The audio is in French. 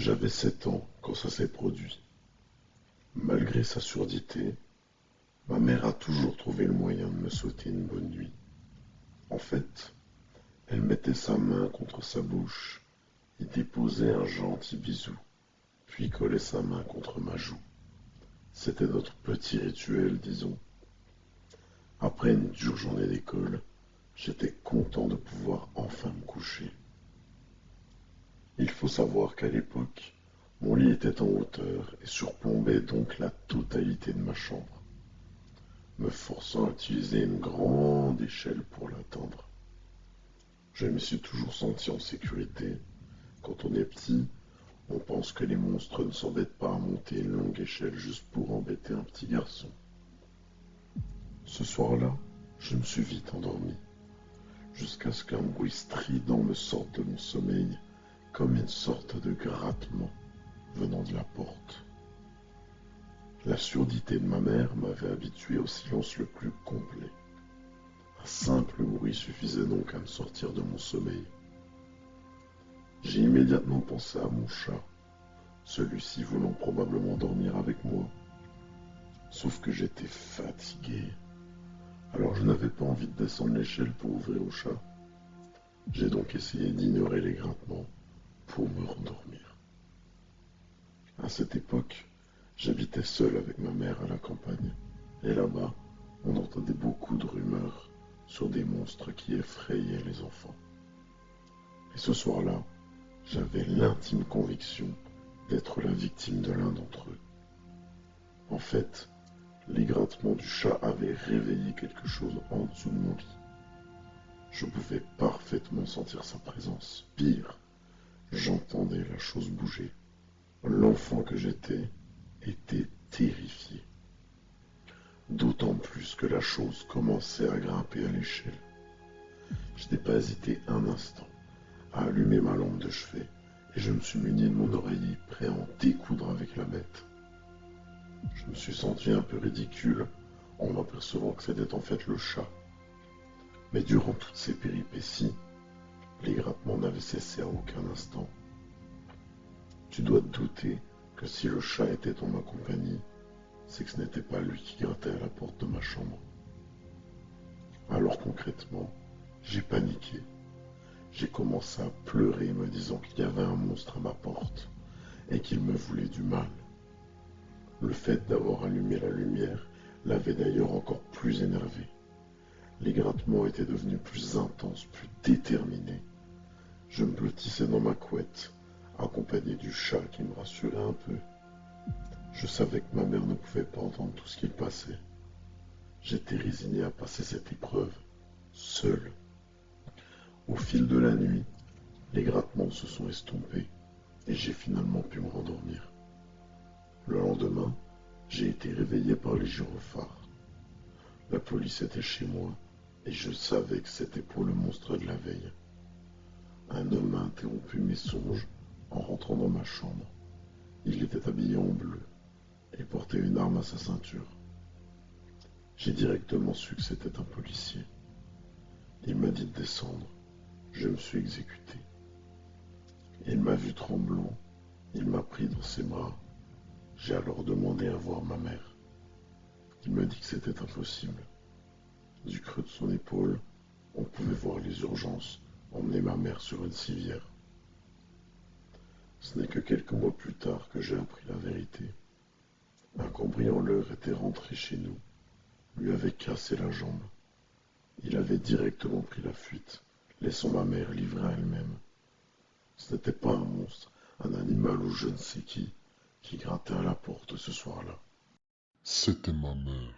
J'avais 7 ans quand ça s'est produit. Malgré sa surdité, ma mère a toujours trouvé le moyen de me souhaiter une bonne nuit. En fait, elle mettait sa main contre sa bouche et déposait un gentil bisou, puis collait sa main contre ma joue. C'était notre petit rituel, disons. Après une dure journée d'école, j'étais content de pouvoir enfin me coucher. Il faut savoir qu'à l'époque, mon lit était en hauteur et surplombait donc la totalité de ma chambre, me forçant à utiliser une grande échelle pour l'atteindre. Je me suis toujours senti en sécurité. Quand on est petit, on pense que les monstres ne s'embêtent pas à monter une longue échelle juste pour embêter un petit garçon. Ce soir-là, je me suis vite endormi, jusqu'à ce qu'un bruit strident me sorte de mon sommeil, comme une sorte de grattement venant de la porte. La surdité de ma mère m'avait habitué au silence le plus complet. Un simple bruit suffisait donc à me sortir de mon sommeil. J'ai immédiatement pensé à mon chat, celui-ci voulant probablement dormir avec moi. Sauf que j'étais fatigué, alors je n'avais pas envie de descendre l'échelle pour ouvrir au chat. J'ai donc essayé d'ignorer les grattements pour me rendormir. À cette époque, j'habitais seul avec ma mère à la campagne, et là-bas, on entendait beaucoup de rumeurs sur des monstres qui effrayaient les enfants. Et ce soir-là, j'avais l'intime conviction d'être la victime de l'un d'entre eux. En fait, les grattements du chat avaient réveillé quelque chose en dessous de mon lit. Je pouvais parfaitement sentir sa présence. Pire, j'entendais la chose bouger. L'enfant que j'étais était terrifié. D'autant plus que la chose commençait à grimper à l'échelle. Je n'ai pas hésité un instant à allumer ma lampe de chevet et je me suis muni de mon oreiller prêt à en découdre avec la bête. Je me suis senti un peu ridicule en m'apercevant que c'était en fait le chat. Mais durant toutes ces péripéties, les grattements n'avaient cessé à aucun instant. Tu dois te douter que si le chat était en ma compagnie, c'est que ce n'était pas lui qui grattait à la porte de ma chambre. Alors concrètement, j'ai paniqué. J'ai commencé à pleurer me disant qu'il y avait un monstre à ma porte et qu'il me voulait du mal. Le fait d'avoir allumé la lumière l'avait d'ailleurs encore plus énervé. Les grattements étaient devenus plus intenses, plus déterminés. Je me blottissais dans ma couette, accompagné du chat qui me rassurait un peu. Je savais que ma mère ne pouvait pas entendre tout ce qu'il passait. J'étais résigné à passer cette épreuve, seul. Au fil de la nuit, les grattements se sont estompés et j'ai finalement pu me rendormir. Le lendemain, j'ai été réveillé par les gyrophares. La police était chez moi et je savais que c'était pour le monstre de la veille. Un homme a interrompu mes songes en rentrant dans ma chambre. Il était habillé en bleu et portait une arme à sa ceinture. J'ai directement su que c'était un policier. Il m'a dit de descendre. Je me suis exécuté. Il m'a vu tremblant. Il m'a pris dans ses bras. J'ai alors demandé à voir ma mère. Il m'a dit que c'était impossible. Du creux de son épaule, on pouvait voir les urgences emmener ma mère sur une civière. Ce n'est que quelques mois plus tard que j'ai appris la vérité. Un cambrioleur était rentré chez nous, lui avait cassé la jambe. Il avait directement pris la fuite, laissant ma mère livrée à elle-même. Ce n'était pas un monstre, un animal ou je ne sais qui grattait à la porte ce soir-là. C'était ma mère.